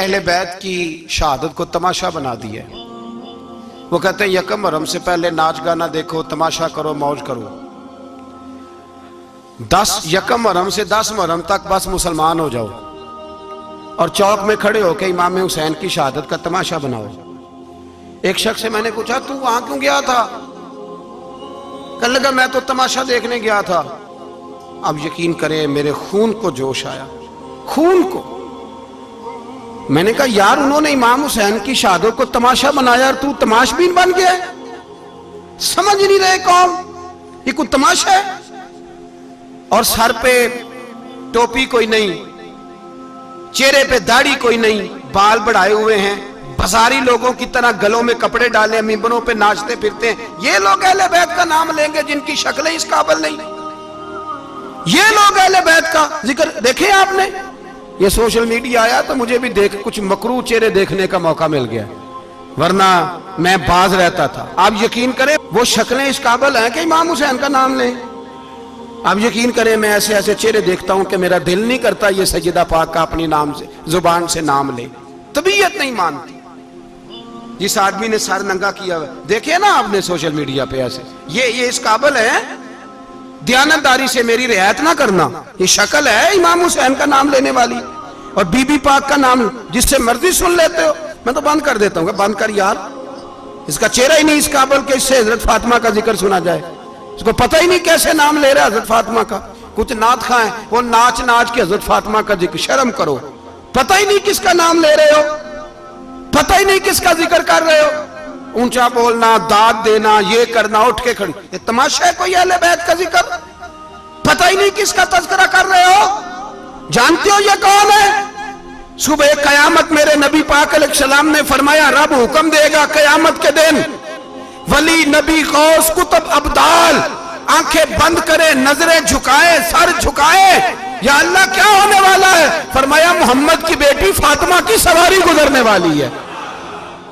اہل بیت کی شہادت کو تماشا بنا دیا ہے۔ وہ کہتے ہیں یکم محرم سے پہلے ناچ گانا دیکھو، تماشا کرو، موج کرو۔ 10 یکم محرم سے 10 محرم تک بس مسلمان ہو جاؤ اور چوک میں کھڑے ہو کے امام حسین کی شہادت کا تماشا بناؤ۔ ایک شخص سے میں نے پوچھا تو وہاں کیوں گیا تھا؟ کہنے لگا میں تو تماشا دیکھنے گیا تھا۔ اب یقین کریں میرے خون کو جوش آیا، خون کو۔ میں نے کہا یار انہوں نے امام حسین کی شہادت کو تماشا بنایا اور تو تماشبین بن گیا، سمجھ نہیں رہے قوم یہ کوئی تماشا ہے؟ اور سر پہ ٹوپی کوئی نہیں، چہرے پہ داڑھی کوئی نہیں، بال بڑھائے ہوئے ہیں، بازاری لوگوں کی طرح گلوں میں کپڑے ڈالے ممبروں پہ ناچتے پھرتے ہیں۔ یہ لوگ اہل بیت کا نام لیں گے جن کی شکلیں اس قابل نہیں؟ یہ لوگ اہل بیت کا ذکر دیکھیں آپ نے؟ یہ سوشل میڈیا آیا تو مجھے بھی کچھ مکروہ چہرے دیکھنے کا موقع مل گیا، ورنہ میں باز رہتا تھا۔ آپ یقین کریں وہ شکلیں اس قابل ہیں کہ امام حسین کا نام لیں؟ آپ یقین کریں میں ایسے ایسے چہرے دیکھتا ہوں کہ میرا دل نہیں کرتا یہ سیدہ پاک کا اپنی نام سے زبان سے نام لے، طبیعت نہیں مانتی۔ جس آدمی نے سر ننگا کیا دیکھے نا آپ نے سوشل میڈیا پہ ایسے، یہ اس قابل ہے دیانتداری سے میری رعایت نہ کرنا؟ یہ شکل ہے امام حسین کا نام لینے والی؟ اور بی بی پاک کا نام جس سے مرضی سن لیتے ہو۔ میں تو بند کر دیتا ہوں کہ بند کر یار، اس کا چہرہ ہی نہیں اس قابل کہ اس سے حضرت فاطمہ کا ذکر سنا جائے، اس کو پتہ ہی نہیں کیسے نام لے رہا حضرت فاطمہ کا۔ کچھ نعت خواہیں وہ ناچ ناچ کے حضرت فاطمہ کا ذکر، شرم کرو، پتہ ہی نہیں کس کا نام لے رہے ہو، پتہ ہی نہیں کس کا ذکر کر رہے ہو، اونچا بولنا، داد دینا، یہ کرنا، اٹھ کے کھڑی، یہ تماشا ہے کوئی اہل بیت کا ذکر؟ پتہ ہی نہیں کس کا تذکرہ کر رہے ہو؟ جانتے ہو یہ کون ہے؟ صبح قیامت میرے نبی پاک علیہ السلام نے فرمایا رب حکم دے گا قیامت کے دن، ولی نبی غوث کتب ابدال آنکھیں بند کرے، نظریں جھکائے، سر جھکائے، یا اللہ کیا ہونے والا ہے؟ فرمایا محمد کی بیٹی فاطمہ کی سواری گزرنے والی ہے،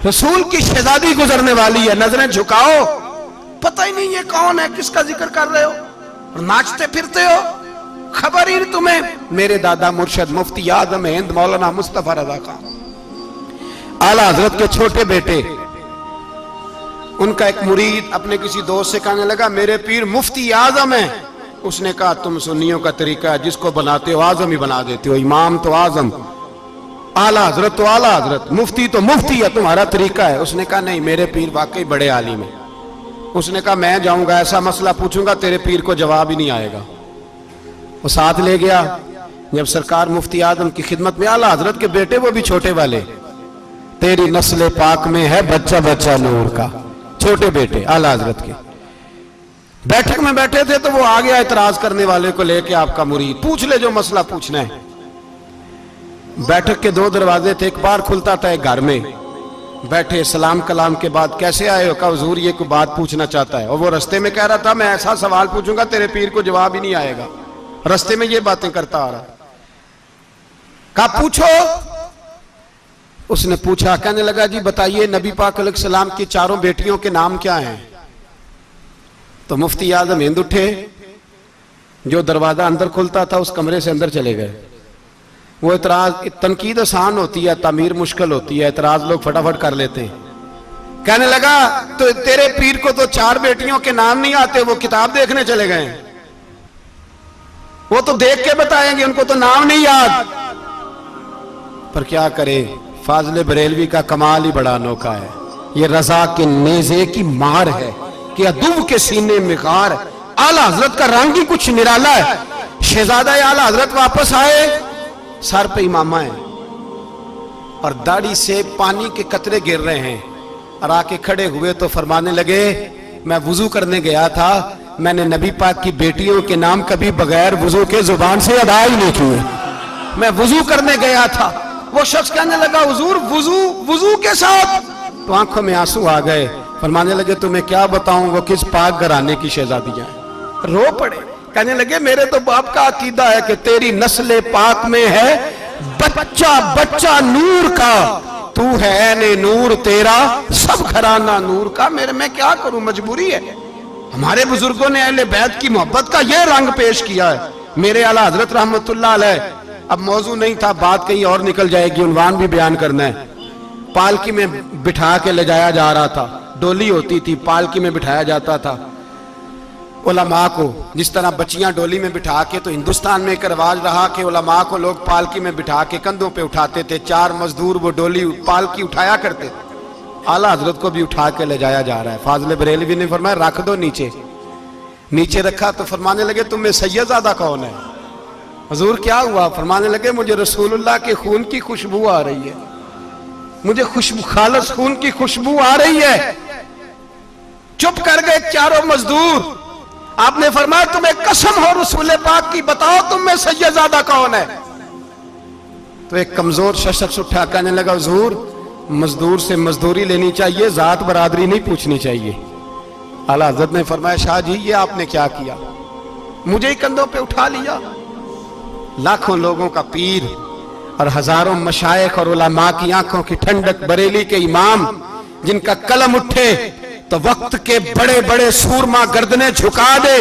رسول کی شہزادی گزرنے والی ہے، نظریں جھکاؤ۔ پتہ ہی نہیں یہ کون ہے، کس کا ذکر کر رہے ہو اور ناچتے پھرتے ہو، خبر ہی نہیں تمہیں۔ میرے دادا مرشد مفتی اعظم ہند مولانا مصطفیٰ رضا خان اعلیٰ حضرت کے چھوٹے بیٹے، ان کا ایک مرید اپنے کسی دوست سے کہنے لگا میرے پیر مفتی اعظم ہیں۔ اس نے کہا تم سنیوں کا طریقہ ہے جس کو بناتے ہو اعظم ہی بنا دیتے ہو، امام تو اعظم، اعلیٰ حضرت تو اعلیٰ حضرت، مفتی تو مفتی ہے، تمہارا طریقہ ہے۔ اس نے کہا نہیں میرے پیر واقعی بڑے عالم ہیں۔ اس نے کہا میں جاؤں گا ایسا مسئلہ پوچھوں گا تیرے پیر کو جواب ہی نہیں آئے گا۔ وہ ساتھ لے گیا، جب سرکار مفتی اعظم کی خدمت میں، اعلیٰ حضرت کے بیٹے وہ بھی چھوٹے والے، تیری نسل پاک میں ہے بچہ بچہ نور کا، چھوٹے بیٹے اعلیٰ حضرت کے بیٹھک میں بیٹھے تھے تو وہ آ گیا اعتراض کرنے والے کو لے کے، آپ کا مرید پوچھ لے جو مسئلہ پوچھنا ہے۔ بیٹھک کے 2 دروازے تھے، ایک بار کھلتا تھا ایک گھر میں، بیٹھے سلام کلام کے بعد کیسے آئے ہو؟ کہا حضور یہ کوئی بات پوچھنا چاہتا ہے، اور وہ رستے میں کہہ رہا تھا میں ایسا سوال پوچھوں گا تیرے پیر کو جواب ہی نہیں آئے گا، رستے میں یہ باتیں کرتا آ رہا۔ کہا پوچھو۔ اس نے پوچھا، کہنے لگا جی بتائیے نبی پاک علیہ السلام کی 4 بیٹیوں کے نام کیا ہیں؟ تو مفتی اعظم ہند اٹھے، جو دروازہ اندر کھلتا تھا اس کمرے سے اندر چلے گئے۔ وہ اعتراض، تنقید آسان ہوتی ہے، تعمیر مشکل ہوتی ہے، اعتراض لوگ فٹافٹ کر لیتے ہیں۔ کہنے لگا تو تیرے پیر کو تو 4 بیٹیوں کے نام نہیں آتے، وہ کتاب دیکھنے چلے گئے ہیں، وہ تو دیکھ کے بتائیں گے، ان کو تو نام نہیں یاد۔ پر کیا کرے، فاضل بریلوی کا کمال ہی بڑا انوکھا ہے، یہ رضا کے نیزے کی مار ہے کہ عدو کے سینے میں غار۔ اعلیٰ حضرت کا رنگ ہی کچھ نرالا ہے۔ شہزادہ اعلیٰ حضرت واپس آئے، سر پہ امامہ ہے اور داڑھی سے پانی کے قطرے گر رہے ہیں، اور آ کے کھڑے ہوئے تو فرمانے لگے میں وضو کرنے گیا تھا، میں نے نبی پاک کی بیٹیوں کے نام کبھی بغیر وضو کے زبان سے ادا ہی نہیں کیے، میں وضو کرنے گیا تھا۔ وہ شخص کہنے لگا حضور وضو کے ساتھ؟ تو آنکھوں میں آنسو آ گئے، فرمانے لگے تمہیں کیا بتاؤں وہ کس پاک گھرانے کی شہزادیاں ہیں۔ رو پڑے، کہنے لگے میرے تو باپ کا عقیدہ ہے کہ تیری نسل پاک میں ہے بچہ بچہ نور کا، تو ہے عین نور تیرا سب گھرانہ نور کا۔ میرے میں کیا کروں، مجبوری ہے۔ ہمارے بزرگوں نے اہل بیت کی محبت کا یہ رنگ پیش کیا ہے۔ میرے اعلیٰ حضرت رحمت اللہ علیہ اب موضوع نہیں تھا, بات کہیں اور نکل جائے گی, عنوان بھی بیان کرنا ہے. پالکی میں بٹھا کے لے جایا جا رہا تھا, ڈولی ہوتی تھی, پالکی میں بٹھایا جاتا تھا علماء کو, جس طرح بچیاں ڈولی میں بٹھا کے, تو ہندوستان میں ایک رواج رہا کہ علماء کو لوگ پالکی میں بٹھا کے کندھوں پہ اٹھاتے تھے, 4 مزدور وہ ڈولی پالکی اٹھایا کرتے تھے. اعلیٰ حضرت کو بھی اٹھا کے لے جایا جا رہا ہے. فاضل بریلوی نے فرمایا رکھ دو نیچے. نیچے رکھا تو فرمانے لگے تم میں سید زادہ کون ہے؟ حضور کیا ہوا؟ فرمانے لگے مجھے رسول اللہ کے خون کی خوشبو آ رہی ہے, مجھے خالص خون کی خوشبو آ رہی ہے. چپ کر گئے چاروں مزدور. آپ نے فرمایا تمہیں قسم ہو رسول پاک کی, بتاؤ تم میں سید زادہ کون ہے؟ تو ایک کمزور شخص اٹھا کہنے لگا حضور مزدور سے مزدوری لینی چاہیے, ذات برادری نہیں پوچھنی چاہیے. اعلیٰ حضرت نے فرمایا شاہ جی یہ آپ نے کیا کیا, مجھے ہی کندھوں پہ اٹھا لیا. لاکھوں لوگوں کا پیر اور ہزاروں مشائخ اور علماء کی آنکھوں کی ٹھنڈک, بریلی کے امام جن کا قلم اٹھے تو وقت کے بڑے بڑے سورما گردنیں جھکا دے.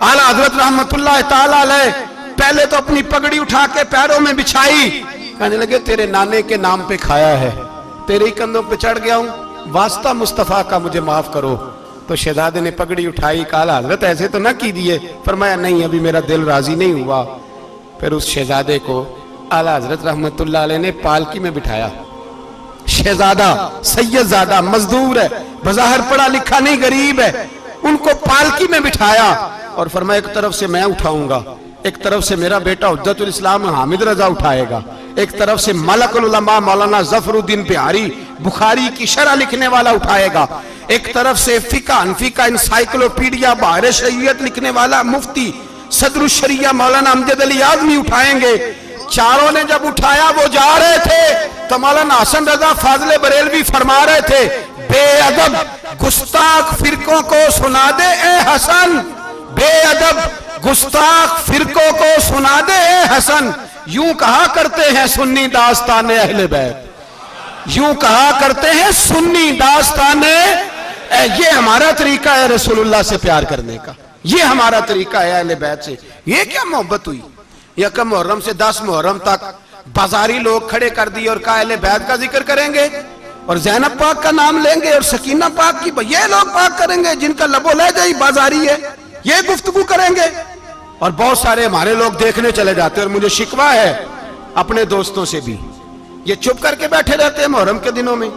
اعلیٰ حضرت رحمت اللہ تعالی علیہ پہلے تو اپنی پگڑی اٹھا کے پیروں میں بچھائی, کہنے لگے تیرے نانے کے نام پہ کھایا ہے, تیرے ہی کندھوں پہ چڑھ گیا ہوں, واسطہ مصطفیٰ کا مجھے معاف کرو. تو شہزادے نے پگڑی اٹھائی, کہا حضرت ایسے تو نہ کیجیے. فرمایا نہیں ابھی میرا دل راضی نہیں ہوا. پھر اس شہزادے کو اعلیٰ حضرت رحمت اللہ علیہ نے پالکی میں بٹھایا. شہزادہ سید زادہ مزدور ہے, بظاہر پڑھا لکھا نہیں, غریب ہے, ان کو پالکی میں بٹھایا اور فرمایا ایک طرف سے میں اٹھاؤں گا, ایک طرف سے میرا بیٹا حجت الاسلام حامد رضا اٹھائے گا, ایک طرف سے ملک العلماء مولانا ظفر الدین بہاری بخاری کی شرح لکھنے والا اٹھائے گا, ایک طرف سے فقہ حنفی کا انسائیکلوپیڈیا بحر شریعت لکھنے والا مفتی صدر الشریعہ مولانا امجد علی اعظمی اٹھائیں گے. چاروں نے جب اٹھایا وہ جا رہے تھے تو مولانا حسن رضا فاضل بریلوی فرما رہے تھے بے ادب گستاخ فرقوں کو سنا دے اے حسن, بے ادب گستاخ فرقوں کو سنا دے اے حسن. یوں کہا کرتے ہیں سنی داستان اہل بیت, یوں کہا کرتے ہیں سنی داستان. یہ ہمارا طریقہ ہے رسول اللہ سے پیار کرنے کا, یہ ہمارا طریقہ ہے اہل بیت سے. یہ کیا محبت ہوئی؟ یکم محرم سے 10 محرم تک بازاری لوگ کھڑے کر دیے اور کہا اہل بیت کا ذکر کریں گے اور زینب پاک کا نام لیں گے اور سکینہ پاک کی, یہ لوگ پاک کریں گے جن کا لب و لہجہ ہی بازاری ہے, یہ گفتگو کریں گے. اور بہت سارے ہمارے لوگ دیکھنے چلے جاتے ہیں, اور مجھے شکوہ ہے اپنے دوستوں سے بھی, یہ چپ کر کے بیٹھے رہتے ہیں محرم کے دنوں میں.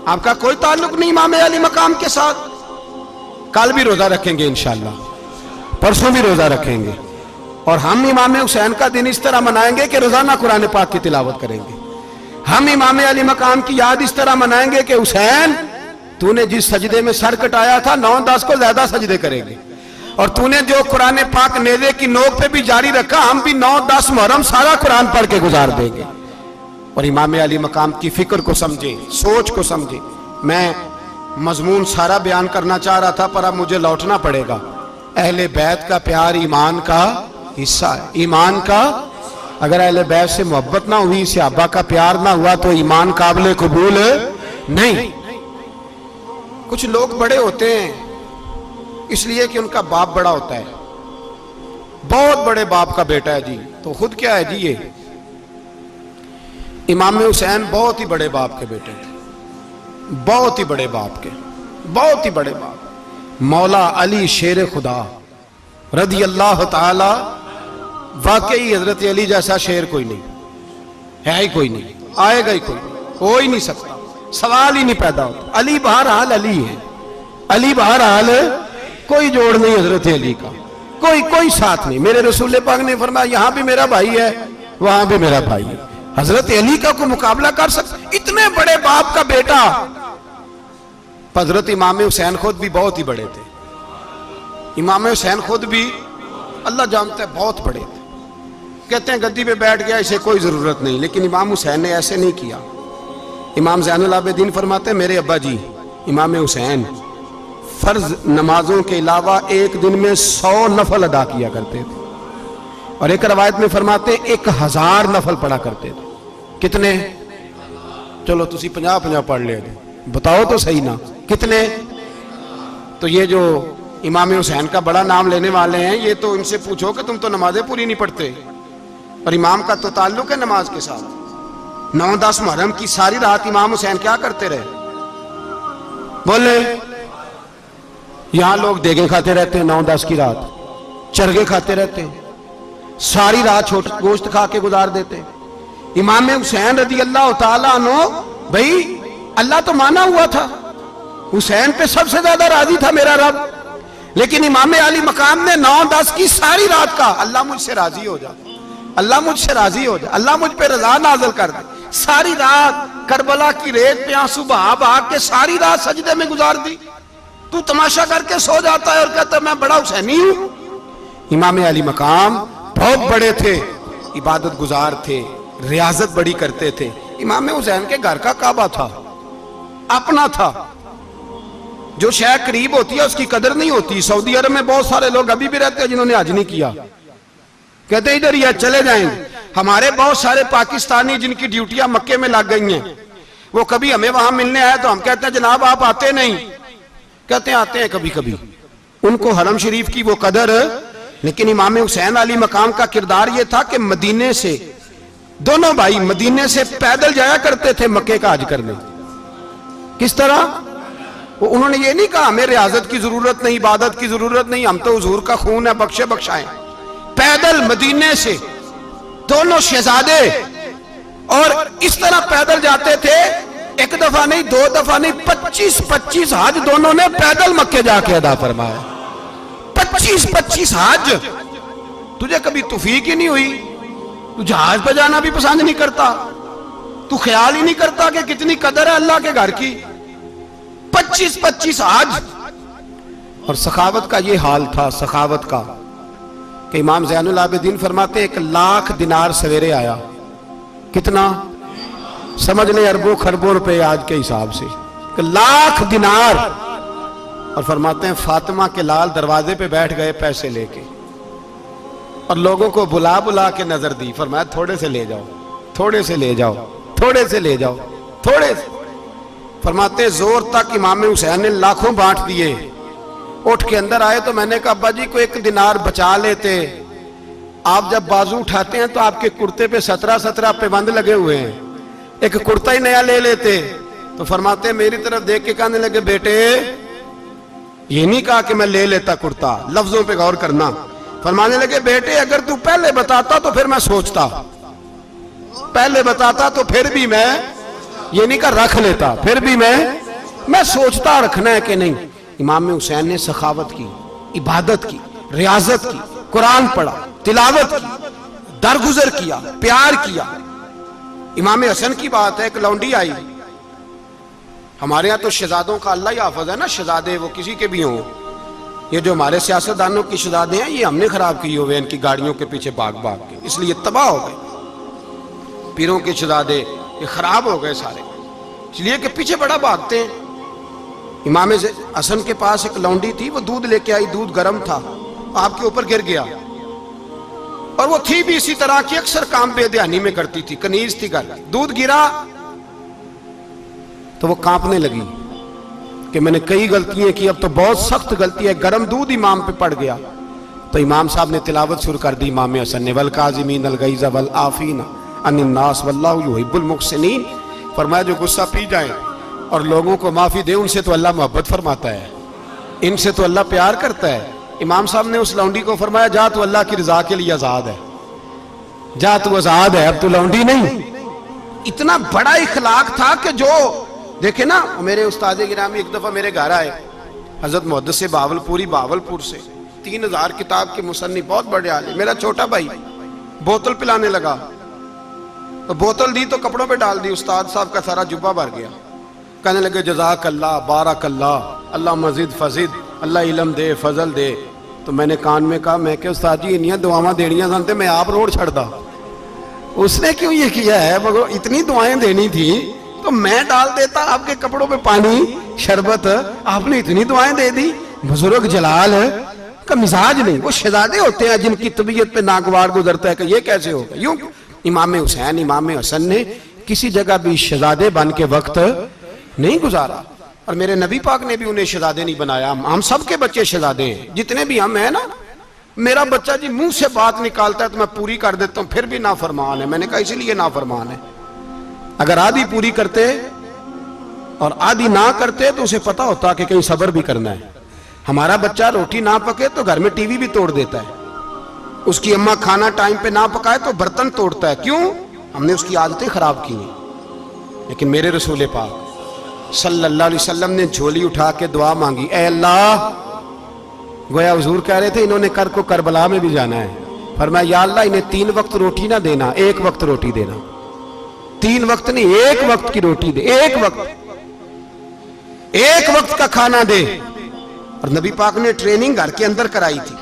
آپ کا کوئی تعلق نہیں امام علی مقام کے ساتھ. کل بھی روزہ رکھیں گے انشاءاللہ, پرسوں بھی روزہ رکھیں گے, اور ہم امام حسین کا دن اس طرح منائیں گے کہ روزانہ قرآن پاک کی تلاوت کریں گے. ہم امام علی مقام کی یاد اس طرح منائیں گے کہ حسین تو نے جس سجدے میں سر کٹایا تھا 9-10 کو زیادہ سجدے کریں گے, اور تو نے جو قرآن پاک نیزے کی نوک پہ بھی جاری رکھا, ہم بھی 9-10 محرم سارا قرآن پڑھ کے گزار دیں گے. اور امام علی مقام کی فکر کو سمجھیں, سوچ کو سمجھیں. میں مضمون سارا بیان کرنا چاہ رہا تھا پر اب مجھے لوٹنا پڑے گا. اہل بیت کا پیار ایمان کا حصہ ہے, ایمان کا. اگر اہل بیت سے محبت نہ ہوئی, صحابہ کا پیار نہ ہوا تو ایمان قابل قبول نہیں. کچھ لوگ بڑے ہوتے ہیں اس لیے کہ ان کا باپ بڑا ہوتا ہے, بہت بڑے باپ کا بیٹا ہے جی, تو خود کیا ہے جی, یہ امام حسین بہت ہی بڑے باپ کے بیٹے تھے, بہت ہی بڑے باپ کے, بہت ہی بڑے باپ. مولا علی شیر خدا رضی اللہ تعالی, واقعی حضرت علی جیسا شیر کوئی نہیں ہے, ہی کوئی نہیں, آئے گا ہی کوئی نہیں, ہو ہی نہیں سکتا, سوال ہی نہیں پیدا ہوتا. علی بہرحال علی ہے, علی بہرحال کوئی جوڑ نہیں حضرت علی کا, کوئی ساتھ نہیں. میرے رسول پاک نے فرمایا یہاں بھی میرا بھائی ہے وہاں بھی میرا بھائی ہے, حضرت علی کا کوئی مقابلہ کر سکتا؟ اتنے بڑے باپ کا بیٹا. حضرت امام حسین خود بھی بہت ہی بڑے تھے, امام حسین خود بھی اللہ جانتا ہے بہت بڑے تھے. کہتے ہیں گدی پہ بیٹھ گیا اسے کوئی ضرورت نہیں, لیکن امام حسین نے ایسے نہیں کیا. امام زین العابدین فرماتے ہیں میرے ابا جی امام حسین فرض نمازوں کے علاوہ ایک دن میں 100 نفل ادا کیا کرتے تھے, اور ایک روایت میں فرماتے ہیں 1000 نفل پڑھا کرتے تھے. کتنے؟ چلو تسی 50 پڑھ لے, بتاؤ تو صحیح نا کتنے؟ تو یہ جو امام حسین کا بڑا نام لینے والے ہیں, یہ تو ان سے پوچھو کہ تم تو نمازیں پوری نہیں پڑھتے, اور امام کا تو تعلق ہے نماز کے ساتھ. 9-10 محرم کی ساری رات امام حسین کیا کرتے رہے؟ بولے. یہاں لوگ دیگیں کھاتے رہتے ہیں 9-10 کی رات, چرگے کھاتے رہتے ہیں, ساری رات گوشت کھا کے گزار دیتے ہیں. امام حسین رضی اللہ تعالیٰ عنہ, بھئی اللہ تو مانا ہوا تھا, حسین پہ سب سے زیادہ راضی تھا میرا رب, لیکن امام علی مقام نے 9-10 کی ساری رات کا اللہ مجھ سے راضی ہو جا, اللہ مجھ سے راضی ہو جا, اللہ مجھ پہ رضا نازل کر دے. ساری رات کربلا کی ریت پہ آنسو بہا بہا کے ساری رات سجدے میں گزار دی. تو تماشا کر کے سو جاتا ہے اور کہتا ہے میں بڑا حسینی ہوں. امام علی مقام بہت بڑے تھے, عبادت گزار تھے, ریاضت بڑی کرتے تھے. امام حسین کے گھر کا کعبہ تھا, اپنا تھا. جو شے قریب ہوتی ہے اس کی قدر نہیں ہوتی. سعودی عرب میں بہت سارے لوگ ابھی بھی رہتے ہیں جنہوں نے حج نہیں کیا, کہتے ادھر ہی چلے جائیں. ہمارے بہت سارے پاکستانی جن کی ڈیوٹیاں مکے میں لگ گئی ہیں, وہ کبھی ہمیں وہاں ملنے آئے تو ہم کہتے ہیں جناب آپ آتے نہیں, کہتے ہیں آتے ہیں کبھی کبھی. ان کو حرم شریف کی وہ قدر. لیکن امام حسین علی مقام کا کردار یہ تھا کہ مدینے سے, دونوں بھائی مدینے سے پیدل جایا کرتے تھے مکے کا حج کرنے. کس طرح؟ انہوں نے یہ نہیں کہا ہمیں ریاضت کی ضرورت نہیں, عبادت کی ضرورت نہیں, ہم تو حضور کا خون ہے بخشے بخشائیں. پیدل مدینے سے دونوں شہزادے, اور اس طرح پیدل جاتے تھے. ایک دفعہ نہیں, 2 دفعہ نہیں, 25 حج دونوں نے پیدل مکے جا کے ادا فرمایا. 25 حج. تجھے کبھی توفیق ہی نہیں ہوئی؟ تو جہاز پہ جانا بھی پسند نہیں کرتا, تو خیال ہی نہیں کرتا کہ کتنی قدر ہے اللہ کے گھر کی. 25 حج. اور سخاوت کا یہ حال تھا, سخاوت کا, کہ امام زین العابدین فرماتے 1,00,000 دینار سویرے آیا. کتنا؟ سمجھ لیں اربوں خربوں روپے آج کے حساب سے. 1,00,000 دینار. اور فرماتے ہیں فاطمہ کے لال دروازے پہ بیٹھ گئے پیسے لے کے, اور لوگوں کو بلا بلا کے نظر دی. فرمایا تھوڑے سے لے جاؤ, تھوڑے سے لے جاؤ, تھوڑے سے لے جاؤ, تھوڑے سے. فرماتے ہیں زور تک امام حسین نے لاکھوں بانٹ دیے. اٹھ کے اندر آئے تو میں نے کہا ابا جی کو 1 دینار بچا لیتے. آپ جب بازو اٹھاتے ہیں تو آپ کے کرتے پہ 17 پابند لگے ہوئے ہیں, ایک کرتا ہی نیا لے لیتے. تو فرماتے ہیں میری طرف دیکھ کے کہنے لگے بیٹے یہ نہیں کہا کہ میں لے لیتا کرتا, لفظوں پہ غور کرنا. فرمانے لگے بیٹے اگر تو پہلے بتاتا تو پھر میں سوچتا, پہلے بتاتا تو پھر بھی میں یہ نہیں کہا رکھ لیتا, پھر بھی میں سوچتا رکھنا ہے کہ نہیں. امام حسین نے سخاوت کی, عبادت کی, ریاضت کی, قرآن پڑھا, تلاوت کی, درگزر کیا, پیار کیا. امام حسن کی بات ہے, ایک لونڈی آئی. ہمارے یہاں تو شہزادوں کا اللہ ہی حافظ ہے نا, شہزادے وہ کسی کے بھی ہوں. یہ جو ہمارے سیاستدانوں کی شہزادے ہیں یہ ہم نے خراب کیے ہوئے, ان کی گاڑیوں کے پیچھے بھاگ بھاگ کے, اس لیے تباہ ہو گئے. پیروں کے شہزادے یہ خراب ہو گئے سارے, اس لیے کہ پیچھے بڑا بھاگتے ہیں. امام حسن کے پاس ایک لونڈی تھی, وہ دودھ لے کے آئی, دودھ گرم تھا, آپ کے اوپر گر گیا. اور وہ تھی بھی اسی طرح کی, اکثر کام بے دھیانی میں کرتی تھی, کنیز تھی گھر. دودھ گرا تو وہ کانپنے لگی کہ میں نے کئی غلطیاں کی, اب تو بہت سخت غلطی ہے. گرم دودھ امام پہ پڑ گیا تو امام صاحب نے تلاوت شروع کر دی امام حسن نے, والکاظمین الغیظ والعافین عن الناس واللہ یحب المحسنین. فرمایا جو غصہ پی جائیں اور لوگوں کو معافی دے, ان سے تو اللہ محبت فرماتا ہے, ان سے تو اللہ پیار کرتا ہے. امام صاحب نے اس لونڈی کو فرمایا جا تو اللہ کی رضا کے لیے آزاد ہے, جا تو آزاد ہے, اب تو لونڈی نہیں. اتنا بڑا اخلاق تھا کہ جو دیکھیں نا, میرے استاد گرامی ایک دفعہ میرے گھر آئے, حضرت محدث بہاولپوری, بہاولپور سے, 3000 کتاب کے مصنف, بہت بڑے عالم. میرا چھوٹا بھائی بوتل پلانے لگا, تو بوتل دی تو کپڑوں پہ ڈال دی, استاد صاحب کا سارا جبہ بھر گیا. کہنے لگے جزاک اللہ, بارک اللہ, اللہ مزید فزید, اللہ علم دے, فضل دے. تو میں نے کان میں کہا, میں کہ استاد جی انیاں دعاواں دینیاں سنتے, میں آپ روڑ چھڑ دا. اس نے کیوں یہ کیا ہے, مگر اتنی دعائیں دینی تھی تو میں ڈال دیتا آپ کے کپڑوں پہ پانی شربت, آپ نے اتنی دعائیں دے دی. بزرگ جلال کا مزاج نہیں. وہ شہزادے ہوتے ہیں جن کی طبیعت پہ ناگوار گزرتا ہے کہ یہ کیسے ہوگا. یوں امام حسین, امام حسن نے کسی جگہ بھی شہزادے بن کے وقت نہیں گزارا, اور میرے نبی پاک نے بھی انہیں شہزادے نہیں بنایا. ہم سب کے بچے شہزادے ہیں, جتنے بھی ہم ہیں نا. میرا بچہ جی منہ سے بات نکالتا ہے تو میں پوری کر دیتا ہوں، پھر بھی نافرمان ہے۔ میں نے کہا اسی لیے نافرمان ہے، اگر آدھی پوری کرتے اور آدھی نہ کرتے تو اسے پتا ہوتا کہ کہیں صبر بھی کرنا ہے۔ ہمارا بچہ روٹی نہ پکے تو گھر میں ٹی وی بھی توڑ دیتا ہے، اس کی اماں کھانا ٹائم پہ نہ پکائے تو برتن توڑتا ہے۔ کیوں؟ ہم نے اس کی عادتیں خراب کی ہیں۔ لیکن میرے رسول پاک صلی اللہ علیہ وسلم نے جھولی اٹھا کے دعا مانگی، اے اللہ، گویا حضور کہہ رہے تھے انہوں نے کو کربلا میں بھی جانا ہے، فرمایا یا اللہ انہیں 3 وقت روٹی نہ دینا، 1 وقت روٹی دینا۔ 3 وقت نہیں، 1 وقت کی روٹی دے، 1 وقت کا کھانا دے۔ اور نبی پاک نے ٹریننگ گھر کے اندر کرائی تھی،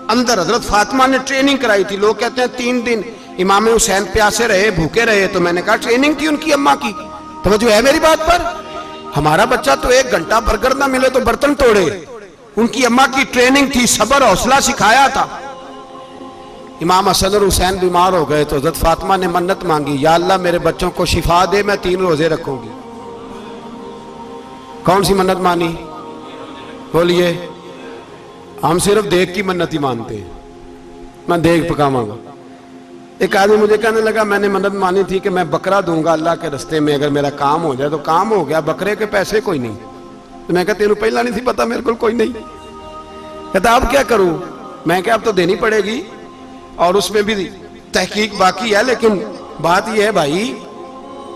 اندر حضرت فاطمہ نے ٹریننگ کرائی تھی۔ لوگ کہتے ہیں 3 دن امام حسین پیاسے رہے، بھوکے رہے، تو میں نے کہا ٹریننگ تھی ان کی اماں کی۔ توجہ ہے میری بات پر؟ ہمارا بچہ تو 1 گھنٹہ برگر نہ ملے تو برتن توڑے، ان کی اماں کی ٹریننگ تھی، صبر حوصلہ سکھایا تھا۔ امام حسن اور حسین بیمار ہو گئے تو حضرت فاطمہ نے منت مانگی، یا اللہ میرے بچوں کو شفا دے، میں 3 روزے رکھوں گی۔ کون سی منت مانی؟ بولیے۔ ہم صرف دیکھ کی منت ہی مانتے ہیں، میں دیکھ پکاواں گا۔ ایک آدمی مجھے کہنے لگا میں نے منت مانی تھی کہ میں بکرا دوں گا اللہ کے رستے میں، اگر میرا کام ہو جائے تو کام ہو گیا، بکرے کے پیسے کوئی نہیں۔ تو میں کہا تیرے پہلا نہیں تھی پتا میرے کو کوئی نہیں۔ کہتا اب کیا کروں؟ میں کہا اب تو دینی پڑے گی، اور اس میں بھی تحقیق باقی ہے، لیکن بات یہ ہے بھائی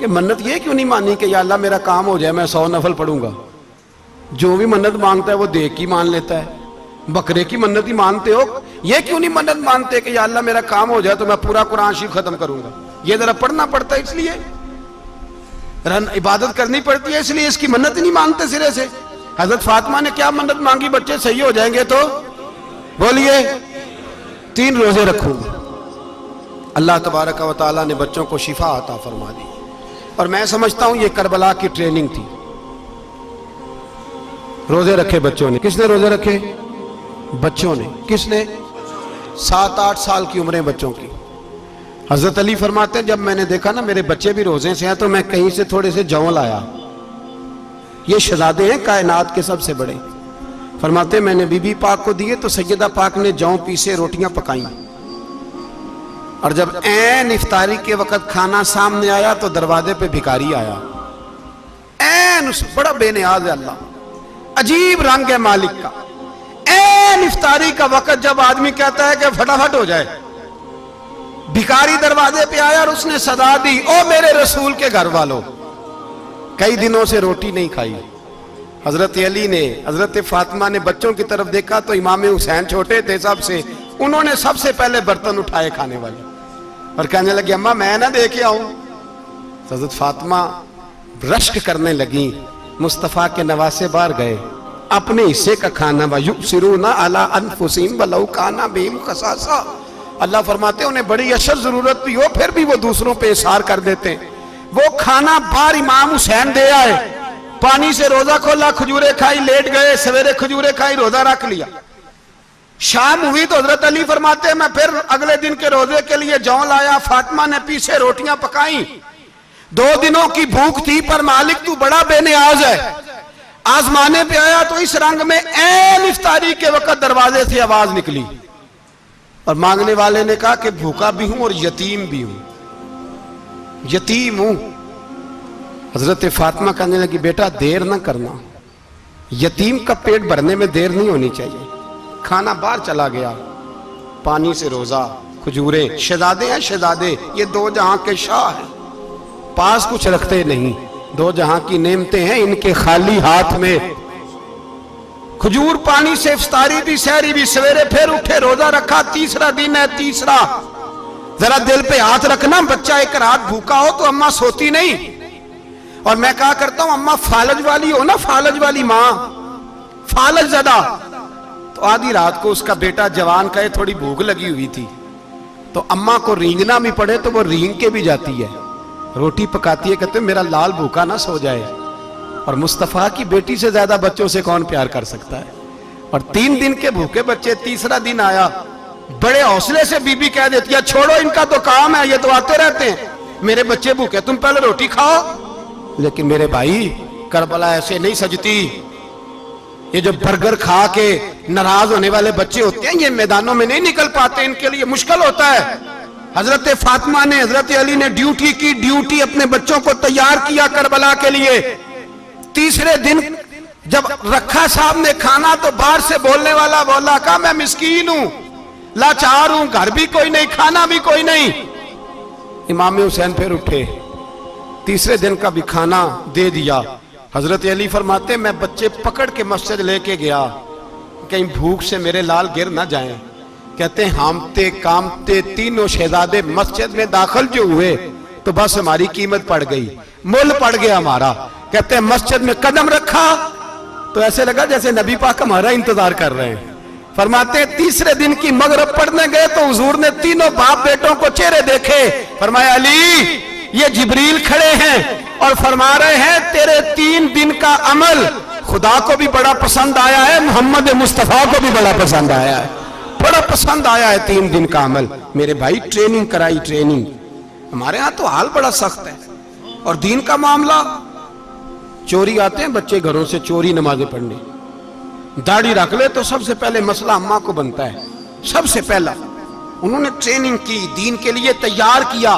کہ منت یہ کیوں نہیں مانی کہ یا اللہ میرا کام ہو جائے میں 100 نفل پڑھوں گا؟ جو بھی منت مانگتا ہے وہ دیکھ کی مان لیتا ہے، بکرے کی منت ہی مانتے ہو، یہ کیوں نہیں منت مانتے کہ یا اللہ میرا کام ہو جائے تو میں پورا قرآن شریف ختم کروں گا؟ یہ ذرا پڑھنا پڑتا ہے، اس لیے عبادت کرنی پڑتی ہے، اس لیے اس کی منت ہی نہیں مانتے سرے سے۔ حضرت فاطمہ نے کیا منت مانگی؟ بچے صحیح ہو جائیں گے تو بولیے 3 روزے رکھوں گے۔ اللہ تبارک و تعالیٰ نے بچوں کو شفا عطا فرما دی، اور میں سمجھتا ہوں یہ کربلا کی ٹریننگ تھی۔ روزے رکھے بچوں نے۔ کس نے روزے رکھے؟ بچوں نے۔ کس نے؟ 7-8 سال کی عمریں بچوں کی۔ حضرت علی فرماتے ہیں جب میں نے دیکھا نا میرے بچے بھی روزے سے ہیں تو میں کہیں سے تھوڑے سے جون لایا، یہ شہزادے ہیں کائنات کے سب سے بڑے۔ فرماتے ہیں میں نے بی بی پاک کو دیے تو سیدہ پاک نے جون پیسے روٹیاں پکائیں، اور جب عین افطاری کے وقت کھانا سامنے آیا تو دروازے پہ بھکاری آیا، عین بڑا بے نیاز ہے اللہ، عجیب رنگ ہے مالک کا۔ عین افطاری کا وقت جب آدمی کہتا ہے کہ فٹافٹ ہو جائے، بھکاری دروازے پہ آیا اور اس نے صدا دی، او میرے رسول کے گھر والوں، کئی دنوں سے روٹی نہیں کھائی۔ حضرت علی نے، حضرت فاطمہ نے بچوں کی طرف دیکھا تو امام حسین چھوٹے تھے سب سے، انہوں نے سب سے پہلے برتن اٹھائے کھانے والے، اور کہنے لگے اماں میں نہ دے کے آؤں؟ حضرت فاطمہ رشک کرنے لگیں، مصطفیٰ کے نواسے باہر گئے، اپنے حصے کا کھانا وَيُؤْثِرُونَ عَلَىٰ أَنفُسِهِمْ وَلَوْ كَانَ بِهِمْ خَصَاصَةٌ۔ اللہ فرماتے ہیں انہیں بڑی اشد ضرورت بھی ہو پھر بھی وہ دوسروں پہ اثار کر دیتے ہیں۔ وہ کھانا باہر امام حسین دے آئے، پانی سے روزہ کھولا، کھجورے کھائی، لیٹ گئے، سویرے کھجورے کھائی، روزہ رکھ لیا۔ شام ہوئی تو حضرت علی فرماتے ہیں میں پھر اگلے دن کے روزے کے لیے جون لایا، فاطمہ نے پیچھے روٹیاں پکائیں۔ 2 دنوں کی بھوک تھی پر مالک تو بڑا بے نیاز ہے، آزمانے پہ آیا تو اس رنگ میں عین افطاری کے وقت دروازے سے آواز نکلی، اور مانگنے والے نے کہا کہ بھوکا بھی ہوں اور یتیم بھی ہوں، یتیم ہوں۔ حضرت فاطمہ کہنے لگی بیٹا دیر نہ کرنا، یتیم کا پیٹ بھرنے میں دیر نہیں ہونی چاہیے۔ کھانا باہر چلا گیا، پانی سے روزہ، کھجورے، شہزادے ہیں شہزادے، یہ 2 جہاں کے شاہ ہیں، پاس کچھ رکھتے نہیں، 2 جہاں کی نعمتیں ہیں ان کے خالی ہاتھ میں۔ کھجور پانی سے افطاری بھی، سحری بھی، سویرے پھر اٹھے، روزہ رکھا، تیسرا دن ہے، تیسرا۔ ذرا دل پہ ہاتھ رکھنا، بچہ ایک رات بھوکا ہو تو اماں سوتی نہیں، اور میں کہا کرتا ہوں اماں فالج والی ہو نا، فالج والی ماں، فالج زدہ، تو آدھی رات کو اس کا بیٹا جوان کہے تھوڑی بھوک لگی ہوئی تھی تو اماں کو رینگنا بھی پڑے تو وہ رینگ کے بھی جاتی ہے، روٹی پکاتی ہے، کہتے ہیں میرا لال بھوکا نہ سو جائے۔ اور مصطفیٰ کی بیٹی سے زیادہ بچوں سے کون پیار کر سکتا ہے؟ اور 3 دن کے بھوکے بچے، تیسرا دن آیا، بڑے حوصلے سے بی بی کہہ دیتی ہے چھوڑو ان کا تو کام ہے، یہ تو آتے رہتے ہیں، میرے بچے بھوکے تم پہلے روٹی کھاؤ۔ لیکن میرے بھائی کربلا ایسے نہیں سجتی، یہ جو برگر کھا کے ناراض ہونے والے بچے ہوتے ہیں، یہ میدانوں میں نہیں نکل پاتے، ان کے لیے مشکل ہوتا ہے۔ حضرت فاطمہ نے، حضرت علی نے ڈیوٹی کی، ڈیوٹی اپنے بچوں کو تیار کیا کربلا کے لیے۔ تیسرے دن جب رکھا صاحب نے کھانا تو باہر سے بولنے والا بولا کہا میں مسکین ہوں، لاچار ہوں، گھر بھی کوئی نہیں، کھانا بھی کوئی نہیں۔ امام حسین پھر اٹھے، تیسرے دن کا بھی کھانا دے دیا۔ حضرت علی فرماتے میں بچے پکڑ کے مسجد لے کے گیا، کہیں بھوک سے میرے لال گر نہ جائیں۔ کہتے ہیں ہامتے کامتے تینوں شہزادے مسجد میں داخل جو ہوئے تو بس ہماری قیمت پڑ گئی، مول پڑ گیا ہمارا۔ کہتے ہیں مسجد میں قدم رکھا تو ایسے لگا جیسے نبی پاک ہمارا انتظار کر رہے ہیں۔ فرماتے ہیں تیسرے دن کی مغرب پڑھنے گئے تو حضور نے تینوں باپ بیٹوں کو چہرے دیکھے، فرمایا علی یہ جبریل کھڑے ہیں اور فرما رہے ہیں تیرے 3 دن کا عمل خدا کو بھی بڑا پسند آیا ہے، محمد مصطفیٰ کو بھی بڑا پسند آیا ہے، بڑا پسند آیا ہے 3 دن کا عمل۔ میرے بھائی ٹریننگ کرائی، ٹریننگ۔ ہمارے ہاں تو حال بڑا سخت ہے، اور دین کا معاملہ، چوری آتے ہیں بچے گھروں سے چوری نمازیں پڑھنے، داڑھی رکھ لے تو سب سے پہلے مسئلہ اماں کو بنتا ہے، سب سے پہلا۔ انہوں نے ٹریننگ کی، دین کے لیے تیار کیا،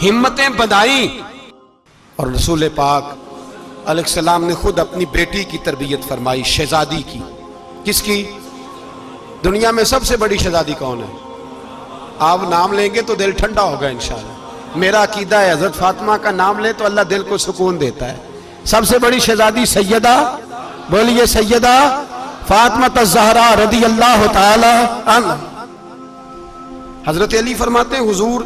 ہمتیں بدائیں، اور رسول پاک علیہ السلام نے خود اپنی بیٹی کی تربیت فرمائی، شہزادی کی۔ کس کی؟ دنیا میں سب سے بڑی شہزادی کون ہے؟ آپ نام لیں گے تو دل ٹھنڈا ہوگا انشاءاللہ۔ میرا عقیدہ ہے حضرت فاطمہ کا نام لے تو اللہ دل کو سکون دیتا ہے۔ سب سے بڑی شہزادی سیدہ، بولیے سیدہ فاطمہ الزہرا رضی اللہ تعالی عنہ۔ حضرت علی فرماتے ہیں حضور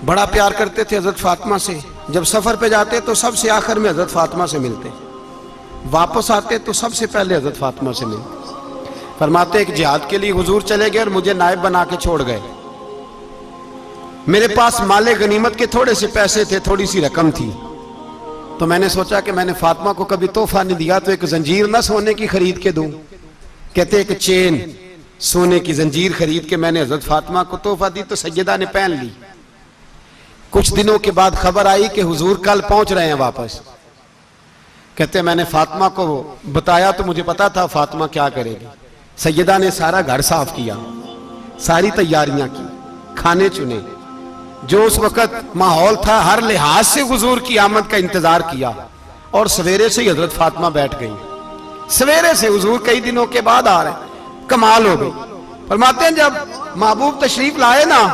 بڑا پیار کرتے تھے حضرت فاطمہ سے، جب سفر پہ جاتے تو سب سے آخر میں حضرت فاطمہ سے ملتے، واپس آتے تو سب سے پہلے حضرت فاطمہ سے ملتے۔ فرماتے ایک جہاد کے لیے حضور چلے گئے اور مجھے نائب بنا کے چھوڑ گئے، میرے پاس مال غنیمت کے تھوڑے سے پیسے تھے، تھوڑی سی رقم تھی، تو میں نے سوچا کہ میں نے فاطمہ کو کبھی تحفہ نہیں دیا تو ایک زنجیر نہ سونے کی خرید کے دوں۔ کہتے ایک چین سونے کی زنجیر خرید کے میں نے حضرت فاطمہ کو تحفہ دی تو سیدہ نے پہن لی۔ کچھ دنوں کے بعد خبر آئی کہ حضور کل پہنچ رہے ہیں واپس۔ کہتے ہیں میں نے فاطمہ کو بتایا تو مجھے پتا تھا فاطمہ کیا کرے گی۔ سیدہ نے سارا گھر صاف کیا، ساری تیاریاں کی، کھانے چنے، جو اس وقت ماحول تھا ہر لحاظ سے حضور کی آمد کا انتظار کیا، اور سویرے سے ہی حضرت فاطمہ بیٹھ گئی۔ سویرے سے حضور کئی دنوں کے بعد آ رہے ہیں، کمال ہو گئی۔ فرماتے ہیں جب محبوب تشریف لائے نا،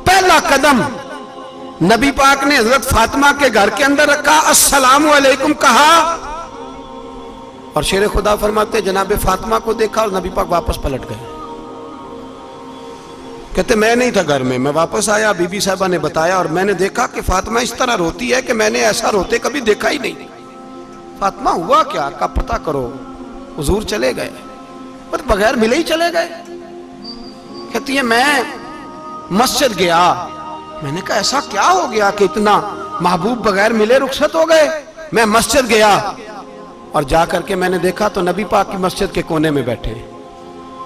پہلا قدم نبی پاک نے حضرت فاطمہ کے گھر کے اندر رکھا، السلام علیکم کہا، اور شیر خدا فرماتے جناب فاطمہ کو دیکھا اور نبی پاک واپس پلٹ گئے۔ کہتے میں نہیں تھا گھر میں واپس آیا، بی بی صاحبہ نے بتایا اور میں نے دیکھا کہ فاطمہ اس طرح روتی ہے کہ میں نے ایسا روتے کبھی دیکھا ہی نہیں۔ فاطمہ ہوا کیا؟ کا پتہ کرو۔ حضور چلے گئے، پر بغیر ملے ہی چلے گئے۔ کہتی ہے میں مسجد گیا، میں نے کہا ایسا کیا ہو گیا کہ اتنا محبوب بغیر ملے رخصت ہو گئے؟ میں مسجد گیا اور جا کر کے میں نے دیکھا تو نبی پاک کی مسجد کے کونے میں بیٹھے،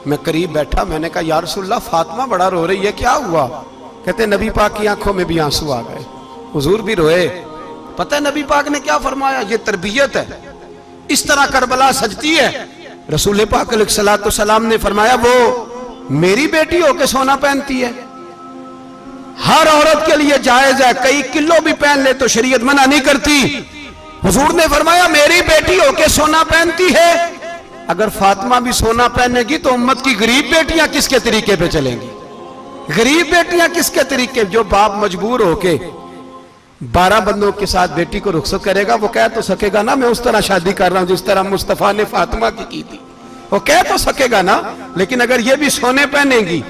میں قریب بیٹھا، میں نے کہا یا رسول اللہ فاطمہ بڑا رو رہی ہے، کیا ہوا؟ کہتے نبی پاک کی آنکھوں میں بھی آنسو آ گئے، حضور بھی روئے۔ پتہ ہے نبی پاک نے کیا فرمایا؟ یہ تربیت ہے، اس طرح کربلا سجتی ہے۔ رسول پاک علیہ السلام نے فرمایا وہ میری بیٹی ہو کے سونا پہنتی ہے، ہر عورت کے لیے جائز ہے، کئی کلو بھی پہن لے تو شریعت منع نہیں کرتی۔ حضور نے فرمایا میری بیٹی ہو کے سونا پہنتی ہے، اگر فاطمہ بھی سونا پہنے گی تو امت کی غریب بیٹیاں کس کے طریقے پہ چلیں گی؟ غریب بیٹیاں کس کے طریقے؟ جو باپ مجبور ہو کے 12 بندوں کے ساتھ بیٹی کو رخصت کرے گا وہ کہہ تو سکے گا نا میں اس طرح شادی کر رہا ہوں جس طرح مصطفیٰ نے فاطمہ کی تھی، وہ کہہ تو سکے گا نا، لیکن اگر یہ بھی سونے پہنے گی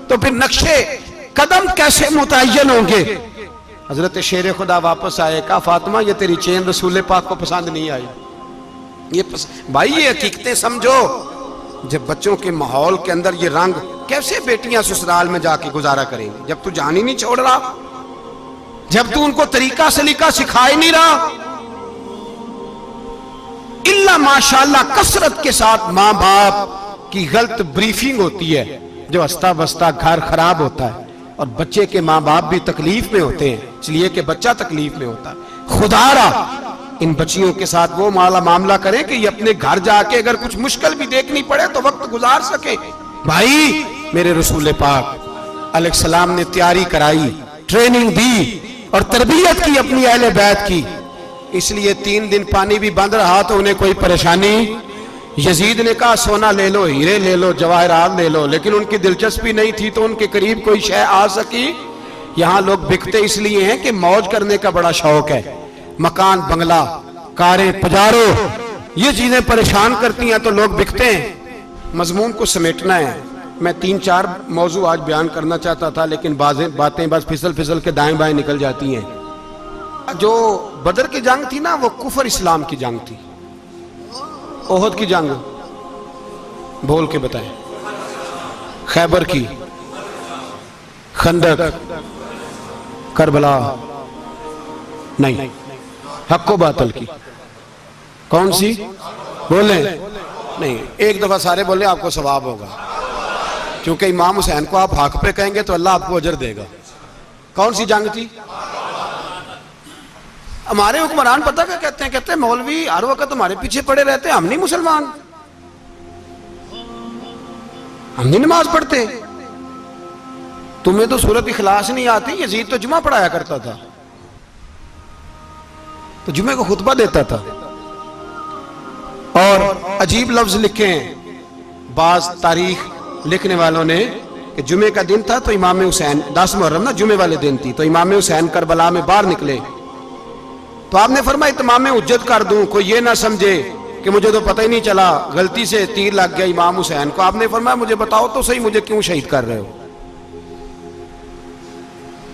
تو پھر نقشے قدم کیسے متعین ہوں گے؟ حضرت شیر خدا واپس آئے، کہا فاطمہ یہ تیری چین رسول پاک کو پسند نہیں آئی۔ بھائی یہ حقیقتیں سمجھو، جب بچوں کے ماحول کے اندر یہ رنگ، کیسے بیٹیاں سسرال میں جا کے گزارا کریں گی جب تو جان ہی نہیں چھوڑ رہا، جب تو ان کو طریقہ سلیقہ سکھا ہی نہیں رہا؟ اللہ ماشاءاللہ کثرت کے ساتھ ماں باپ کی غلط بریفنگ ہوتی ہے، جو ہستا بستا گھر خراب ہوتا ہے، اور بچے کے ماں باپ بھی تکلیف میں ہوتے ہیں، اس لیے کہ بچہ تکلیف میں ہوتا ہے۔ خدا را ان بچیوں کے ساتھ وہ معاملہ کریں کہ یہ اپنے گھر جا کے اگر کچھ مشکل بھی دیکھنی پڑے تو وقت گزار سکے. بھائی میرے رسول پاک علیہ السلام نے تیاری کرائی، ٹریننگ دی اور تربیت کی اپنی اہل بیت کی، اس لیے 3 دن پانی بھی بند رہا تو انہیں کوئی پریشانی. یزید نے کہا سونا لے لو، ہیرے لے لو، جواہرات لے لو، لیکن ان کی دلچسپی نہیں تھی تو ان کے قریب کوئی شے آ سکی. یہاں لوگ بکتے اس لیے ہیں کہ موج کرنے کا بڑا شوق ہے، مکان بنگلہ کاریں پجارو یہ چیزیں پریشان کرتی ہیں تو لوگ بکتے ہیں. مضمون کو سمیٹنا ہے. میں 3-4 موضوع آج بیان کرنا چاہتا تھا لیکن باتیں بس پھسل کے دائیں بائیں نکل جاتی ہیں. جو بدر کی جنگ تھی نا وہ کفر اسلام کی جنگ تھی. احد کی جنگ بول کے بتائیں. خیبر کی، خندق، کربلا نہیں، حق و باطل کی. کون سی بولیں؟ نہیں، ایک دفعہ سارے بولیں آپ کو ثواب ہوگا، کیونکہ امام حسین کو آپ حق پہ کہیں گے تو اللہ آپ کو اجر دے گا. کون سی جنگ تھی؟ ہمارے حکمران پتہ کیا کہتے ہیں؟ کہتے ہیں مولوی ہر وقت ہمارے پیچھے پڑے رہتے ہیں، ہم نہیں مسلمان، ہم نہیں نماز پڑھتے. تمہیں تو سورۃ اخلاص نہیں آتی. یزید تو جمعہ پڑھایا کرتا تھا، تو جمعے کو خطبہ دیتا تھا. اور عجیب لفظ لکھے ہیں بعض تاریخ لکھنے والوں نے کہ جمعے کا دن تھا تو امام حسین 10 محرم نا جمعے والے دن تھی، تو امام حسین کربلا میں باہر نکلے تو آپ نے فرمایا اتمام حجت کر دوں، کوئی یہ نہ سمجھے کہ مجھے تو پتہ ہی نہیں چلا غلطی سے تیر لگ گیا امام حسین کو. آپ نے فرمایا مجھے بتاؤ تو صحیح مجھے کیوں شہید کر رہے ہو؟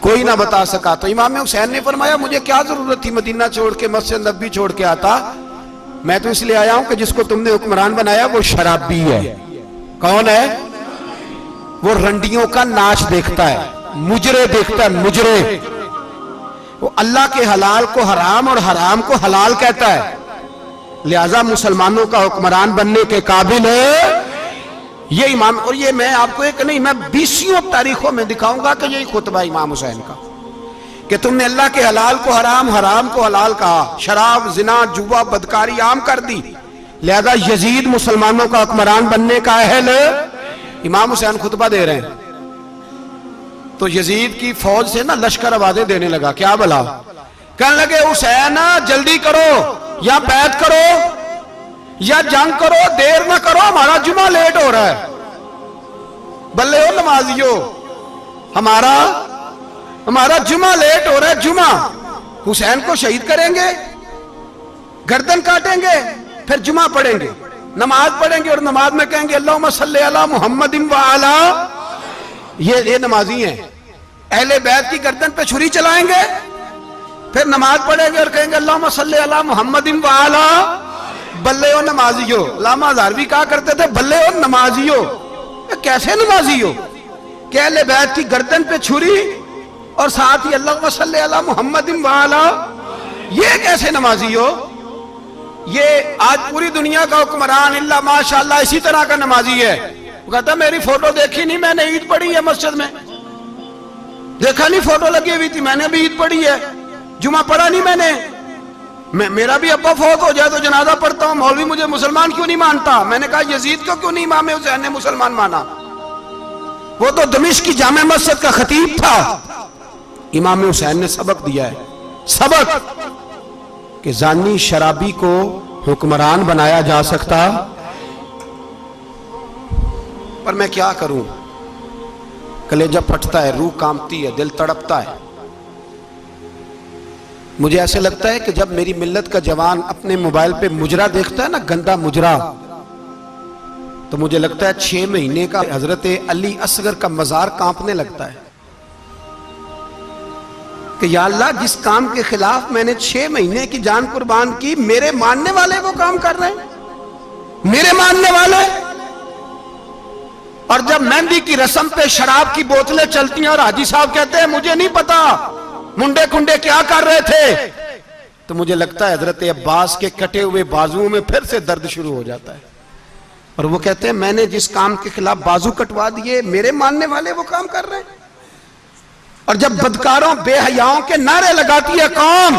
کوئی نہ بتا سکا. تو امام حسین نے فرمایا مجھے کیا ضرورت تھی مدینہ چھوڑ کے مسجد نبوی چھوڑ کے آتا، میں تو اس لیے آیا ہوں کہ جس کو تم نے حکمران بنایا وہ شرابی ہے. کون ہے؟ وہ رنڈیوں کا ناچ دیکھتا ہے، مجرے دیکھتا ہے، مجرے. وہ اللہ کے حلال کو حرام اور حرام کو حلال کہتا ہے، لہذا مسلمانوں کا حکمران بننے کے قابل ہے یہ امام. اور یہ میں آپ کو ایک نہیں، میں 20 تاریخوں میں دکھاؤں گا کہ یہی خطبہ امام حسین کا کہ تم نے اللہ کے حلال کو حرام، حرام کو حلال کہا، شراب، زنا، جوا، بدکاری عام کر دی، لہذا یزید مسلمانوں کا حکمران بننے کا اہل. امام حسین خطبہ دے رہے ہیں تو یزید کی فوج سے نا لشکر آوازیں دینے لگا. کیا بلا؟ کہنے لگے حسین جلدی کرو، یا بیعت کرو یا جنگ کرو، دیر نہ کرو، ہمارا جمعہ لیٹ ہو رہا ہے. بلے ہو نمازیو، ہمارا جمعہ لیٹ ہو رہا ہے. جمعہ حسین کو شہید کریں گے، گردن کاٹیں گے، پھر جمعہ پڑھیں گے، نماز پڑھیں گے اور نماز میں کہیں گے اللہم صلی علی محمد وعلی. یہ نمازی ہیں. اہل بیت کی گردن پہ چھری چلائیں گے، پھر نماز پڑھیں گے اور کہیں گے اللہم صلی علی محمد وعلی. بلے ہو نمازیو. علامہ ہزاروی کہا کرتے تھے بلے ہو نمازیو. کیسے نمازیو کہ اہل بیت کی گردن پہ چھری اور ساتھ ہی اللہم صلی علی محمد وعلی؟ یہ کیسے نمازیو؟ یہ آج پوری دنیا کا حکمران اللہ ماشاءاللہ اسی طرح کا نمازی ہے. وہ کہتا ہے میری فوٹو دیکھی نہیں، میں نے عید پڑھی ہے مسجد میں، دیکھا نہیں فوٹو لگی ہوئی تھی، میں نے بھی عید پڑھی ہے، جمعہ پڑھا نہیں میں نے. میرا بھی ابا فوت ہو جائے تو جنازہ پڑھتا ہوں، مولوی مجھے مسلمان کیوں نہیں مانتا؟ میں نے کہا یزید کو کیوں نہیں امام حسین نے مسلمان مانا؟ وہ تو دمشق کی جامع مسجد کا خطیب تھا. امام حسین نے سبق دیا ہے، سبق کہ زانی شرابی کو حکمران بنایا جا سکتا. پر میں کیا کروں، کلیجہ پھٹتا ہے، روح کانپتی ہے، دل تڑپتا ہے. مجھے ایسے لگتا ہے کہ جب میری ملت کا جوان اپنے موبائل پہ مجرا دیکھتا ہے نا، گندا مجرا، تو مجھے لگتا ہے 6 مہینے کا حضرت علی اصغر کا مزار کانپنے لگتا ہے کہ یا اللہ جس کام کے خلاف میں نے 6 مہینے کی جان قربان کی، میرے ماننے والے وہ کام کر رہے ہیں، میرے ماننے والے. اور جب مہندی کی رسم پہ شراب کی بوتلیں چلتی ہیں اور حاجی صاحب کہتے ہیں مجھے نہیں پتا منڈے کنڈے کیا کر رہے تھے، تو مجھے لگتا ہے حضرت عباس کے کٹے ہوئے بازوؤں میں پھر سے درد شروع ہو جاتا ہے. اور وہ کہتے ہیں میں نے جس کام کے خلاف بازو کٹوا دیے، میرے ماننے والے وہ کام کر رہے ہیں. اور جب بدکاروں بے حیاؤں کے نعرے لگاتی ہے قوم،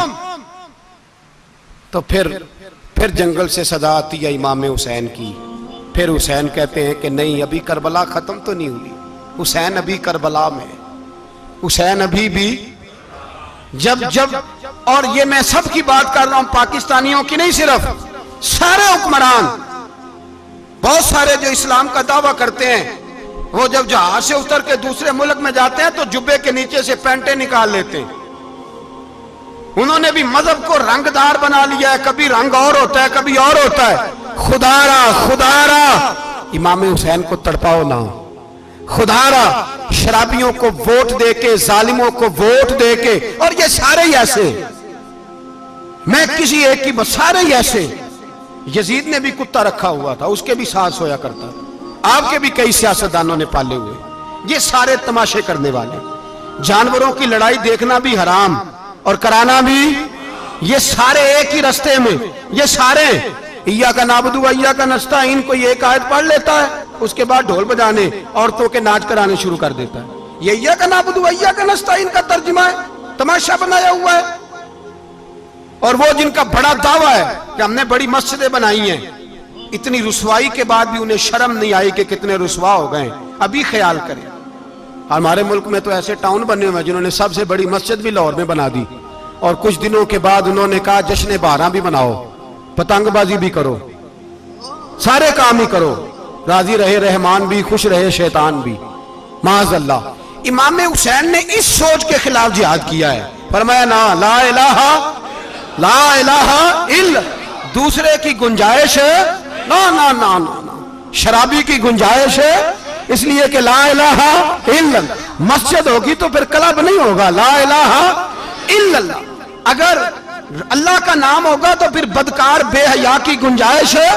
تو پھر جنگل سے صدا آتی ہے امام حسین کی. پھر حسین کہتے ہیں کہ نہیں، ابھی کربلا ختم تو نہیں ہوئی، حسین ابھی کربلا میں، حسین ابھی بھی جب اور یہ میں سب کی بات کر رہا ہوں، پاکستانیوں کی نہیں، صرف سارے حکمران، بہت سارے جو اسلام کا دعویٰ کرتے ہیں، وہ جب جہاز سے اتر کے دوسرے ملک میں جاتے ہیں تو جبے کے نیچے سے پینٹیں نکال لیتے ہیں. انہوں نے بھی مذہب کو رنگ دار بنا لیا ہے، کبھی رنگ اور ہوتا ہے کبھی اور ہوتا ہے. خدا را امام حسین کو تڑپاؤ نہ، خدا را شرابیوں کو ووٹ دے کے، ظالموں کو ووٹ دے کے، اور یہ سارے ہی ایسے، میں کسی ایک کی بس، سارے ہی ایسے. یزید نے بھی کتا رکھا ہوا تھا، اس کے بھی ساتھ سویا کرتا، آپ کے بھی کئی سیاستدانوں نے پالے ہوئے. یہ سارے تماشے کرنے والے، جانوروں کی لڑائی دیکھنا بھی حرام اور کرانا بھی، یہ سارے ایک ہی رستے میں، یہ سارے ایاک نعبد و ایاک نستعین کوئی ایک آیت پڑھ لیتا ہے، اس کے بعد ڈھول بجانے، عورتوں کے ناچ کرانے شروع کر دیتا ہے. یہ ایاک نعبد و ایاک نستعین کا ترجمہ ہے، تماشا بنایا ہوا ہے. اور وہ جن کا بڑا دعویٰ ہے کہ ہم نے بڑی مسجدیں بنائی ہیں، اتنی رسوائی کے بعد بھی انہیں شرم نہیں آئی کہ کتنے رسوا ہو گئے. ابھی خیال کریں، ہمارے ملک میں تو ایسے ٹاؤن بنے ہوئے ہیں جنہوں نے سب سے بڑی مسجد بھی لاہور میں بنا دی، اور کچھ دنوں کے بعد انہوں نے کہا جشن بہاراں بھی بناؤ، پتنگ بازی بھی کرو، سارے کام ہی کرو، راضی رہے رحمان بھی، خوش رہے شیطان بھی. معاذ اللہ. امام حسین نے اس سوچ کے خلاف جہاد کیا ہے، فرمایا نا لا الہ الا، دوسرے کی گنجائش ہے نا، شرابی کی گنجائش ہے، اس لیے کہ لا الہ الا، مسجد ہوگی تو پھر کلب نہیں ہوگا، لا الہ الا اللہ. اگر اللہ کا نام ہوگا تو پھر بدکار بے حیا کی گنجائش ہے،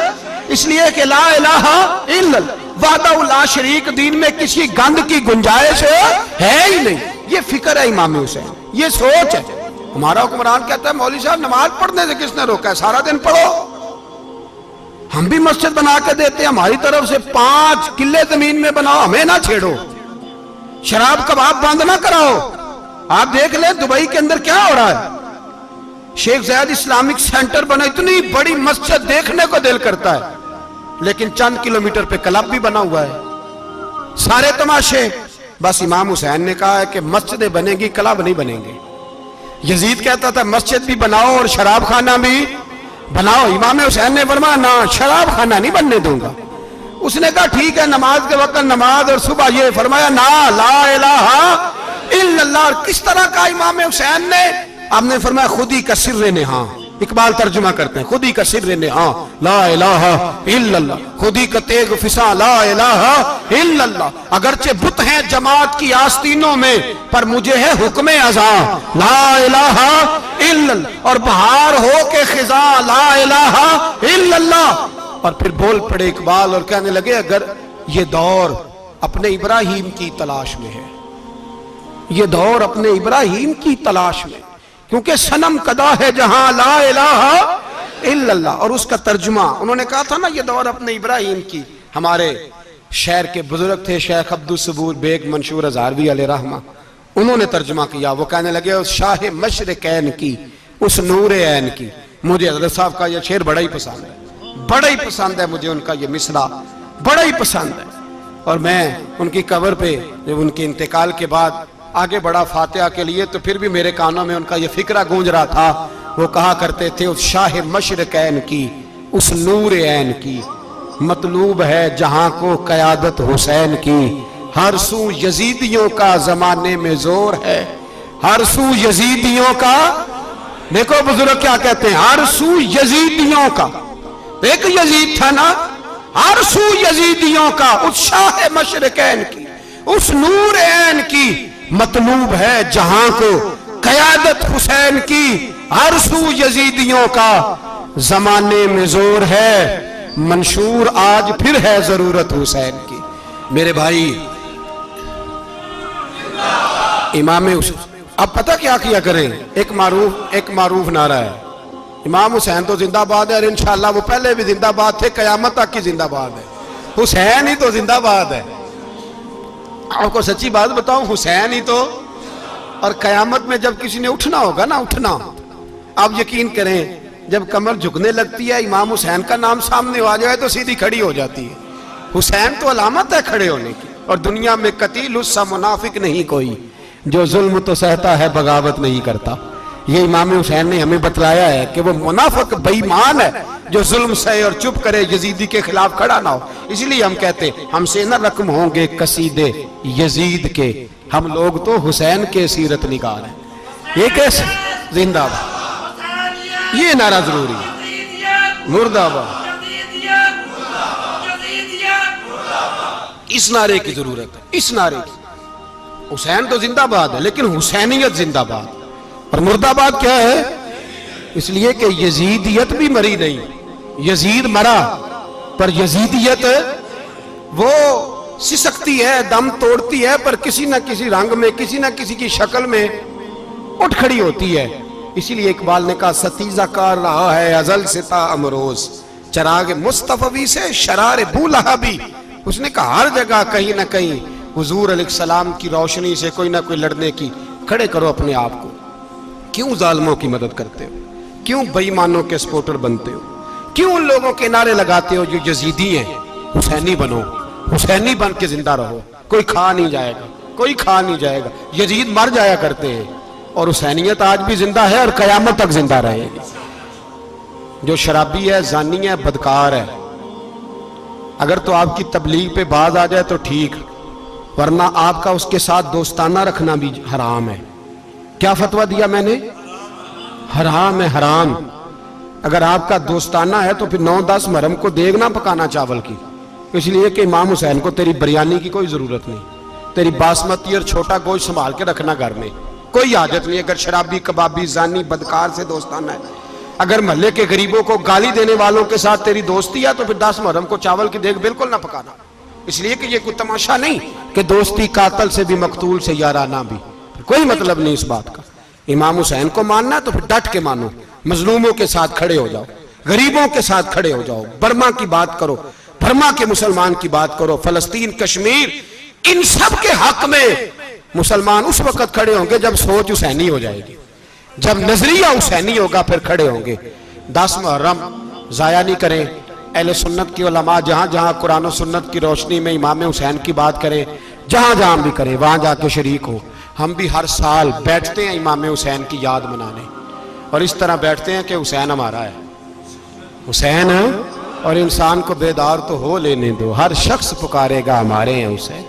اس لیے کہ لا الہ الا اللہ، وحدہ لا شریک دین میں کسی گند کی گنجائش ہے ہی نہیں. یہ فکر ہے امام حسین، یہ سوچ ہے. ہمارا حکمران کہتا ہے مولوی صاحب نماز پڑھنے سے کس نے روکا ہے، سارا دن پڑھو. ہم بھی مسجد بنا کے دیتے ہیں، ہماری طرف سے 5 کلے زمین میں بناؤ، ہمیں نہ چھیڑو. شراب کباب بند نہ کراؤ. آپ دیکھ لیں دبئی کے اندر کیا ہو رہا ہے، شیخ زید اسلامک سینٹر بنا، اتنی بڑی مسجد دیکھنے کو دل کرتا ہے، لیکن چند کلومیٹر پہ کلب بھی بنا ہوا ہے، سارے تماشے. بس امام حسین نے کہا ہے کہ مسجدیں بنیں گی، کلب نہیں بنیں گے. یزید کہتا تھا مسجد بھی بناؤ اور شراب خانہ بھی بناؤ. امام حسین نے فرمایا نہ، شراب خانہ نہیں بننے دوں گا. اس نے کہا ٹھیک ہے، نماز کے وقت نماز اور صبح یہ. فرمایا نا لا الہ الا اللہ. اور کس طرح کا امام حسین نے، آپ نے فرمایا خودی کا سر نہاں. اقبال ترجمہ کرتے ہیں خودی کا سر نہاں لا الہ الا اللہ، خودی کا تیغ فساں لا الہ الا اللہ. اگرچہ بت ہیں جماعت کی آستینوں میں، پر مجھے ہے حکم ازاں لا الہ الا اللہ. اور بہار ہو کے خزاں لا الہ الا اللہ. اور پھر بول پڑے اقبال اور کہنے لگے اگر یہ دور اپنے ابراہیم کی تلاش میں ہے، یہ دور اپنے ابراہیم کی تلاش میں، کیونکہ صنم کدا ہے جہاں لا الہ الا اللہ. اور اس کا ترجمہ انہوں نے کہا تھا نا یہ دور اپنے ابراہیم کی. ہمارے شہر کے بزرگ تھے شیخ عبدالصبور بیگ منشور ہزاروی علیہ رحمہ، انہوں نے ترجمہ کیا. وہ کہنے لگے اس شاہ مشرقین کی، اس نور عین کی. مجھے حضرت صاحب کا یہ شعر بڑا ہی پسند ہے، بڑا ہی پسند ہے مجھے ان کا یہ مصرع بڑا ہی پسند ہے. اور میں ان کی قبر پہ جب ان کے انتقال کے بعد آگے بڑھا فاتحہ کے لیے تو پھر بھی میرے کانوں میں ان کا یہ فکرہ گونج رہا تھا. وہ کہا کرتے تھے اس شاہ مشرقین کی، اس نور عین کی، مطلوب ہے جہاں کو قیادت حسین کی. ہر سو یزیدیوں کا زمانے میں زور ہے، ہر سو یزیدیوں کا. دیکھو بزرگ کیا کہتے ہیں، ہر سو یزیدیوں کا. ایک یزید تھا نا، ہر سو یزیدیوں کا، اس شاہ مشرقین کی، اس نور عین کی، مطلوب ہے جہاں کو قیادت حسین کی. ہر سو یزیدیوں کا زمانے میں زور ہے، منشور آج پھر ہے ضرورت حسین کی. میرے بھائی امام حسین، اب پتہ کیا کریں، ایک معروف نعرہ ہے، امام حسین تو زندہ باد ہے، اور انشاءاللہ وہ پہلے بھی زندہ باد تھے، قیامت تک کی زندہ باد ہے. حسین ہی تو زندہ باد ہے. آپ کو سچی بات بتاؤں، حسین ہی تو. اور قیامت میں جب کسی نے اٹھنا ہوگا نا، اٹھنا، آپ یقین کریں جب کمر جھکنے لگتی ہے امام حسین کا نام سامنے آ جائے تو سیدھی کھڑی ہو جاتی ہے. حسین تو علامت ہے کھڑے ہونے کی. اور دنیا میں قتیل اس سا منافق نہیں کوئی جو ظلم تو سہتا ہے بغاوت نہیں کرتا. یہ امام حسین نے ہمیں بتلایا ہے کہ وہ منافق بے ایمان ہے جو ظلم سہے اور چپ کرے, یزیدی کے خلاف کھڑا نہ ہو. اس لیے ہم کہتے ہم سے نہ رقم ہوں گے قصیدے یزید کے, ہم لوگ تو حسین کے سیرت نگار ہیں. یہ کیسے زندہ باد, یہ نعرہ ضروری ہے. مرد آباد, اس نعرے کی ضرورت ہے, اس نعرے کی. حسین تو زندہ باد ہے لیکن حسینیت زندہ باد. اور مرد آباد کیا ہے؟ اس لیے کہ یزیدیت بھی مری نہیں, یزید مرا پر یزیدیت وہ سسکتی ہے, دم توڑتی ہے, پر کسی نہ کسی رنگ میں, کسی نہ کسی کی شکل میں اٹھ کھڑی ہوتی ہے. اسی لیے اقبال نے کہا ستیزہ کار رہا ہے ازل سے تا امروز, چراغ مصطفی سے شرار بولہبی. اس نے کہا ہر جگہ کہیں نہ کہیں حضور علیہ السلام کی روشنی سے کوئی نہ کوئی لڑنے کی. کھڑے کرو اپنے آپ کو. کیوں ظالموں کی مدد کرتے ہو؟ کیوں بے ایمانوں کے سپورٹر بنتے ہو؟ کیوں ان لوگوں کے نعرے لگاتے ہو جو یزیدی ہیں؟ حسینی بنو, حسینی بن کے زندہ رہو. کوئی کھا نہیں جائے گا, کوئی کھا نہیں جائے گا. یزید مر جایا کرتے ہیں اور حسینیت آج بھی زندہ ہے اور قیامت تک زندہ رہے گی. جو شرابی ہے, زانی ہے, بدکار ہے, اگر تو آپ کی تبلیغ پہ باز آ جائے تو ٹھیک, ورنہ آپ کا اس کے ساتھ دوستانہ رکھنا بھی حرام ہے. کیا فتویٰ دیا میں نے؟ حرام ہے, حرام. اگر آپ کا دوستانہ ہے تو پھر 9-10 محرم کو دیگ نہ پکانا چاول کی, اس لیے کہ امام حسین کو تیری بریانی کی کوئی ضرورت نہیں. تیری باسمتی اور چھوٹا گوشت سنبھال کے رکھنا گھر میں, کوئی حاجت نہیں. اگر شرابی, کبابی, زانی, بدکار سے دوستانہ ہے, اگر محلے کے غریبوں کو گالی دینے والوں کے ساتھ تیری دوستی ہے تو پھر 10 محرم کو چاول کی دیگ بالکل نہ پکانا. اس لیے کہ یہ کوئی تماشا نہیں کہ دوستی قاتل سے بھی مقتول سے یارانہ بھی, کوئی مطلب نہیں اس بات کا. امام حسین کو ماننا ہے تو پھر ڈٹ کے مانو, مظلوموں کے ساتھ کھڑے ہو جاؤ, غریبوں کے ساتھ کھڑے ہو جاؤ, برما کی بات کرو, برما کے مسلمان کی بات کرو, فلسطین, کشمیر, ان سب کے حق میں مسلمان اس وقت کھڑے ہوں گے جب سوچ حسینی ہو جائے گی, جب نظریہ حسینی ہوگا پھر کھڑے ہوں گے. 10 محرم ضائع نہیں کریں. اہل سنت کی علماء جہاں جہاں قرآن و سنت کی روشنی میں امام حسین کی بات کریں, جہاں جہاں بھی کریں, وہاں جا کے شریک ہوں. ہم بھی ہر سال بیٹھتے ہیں امام حسین کی یاد منانے, اور اس طرح بیٹھتے ہیں کہ حسین ہمارا ہے, حسین ہے, اور انسان کو بیدار تو ہو لینے دو, ہر شخص پکارے گا ہمارے ہیں حسین.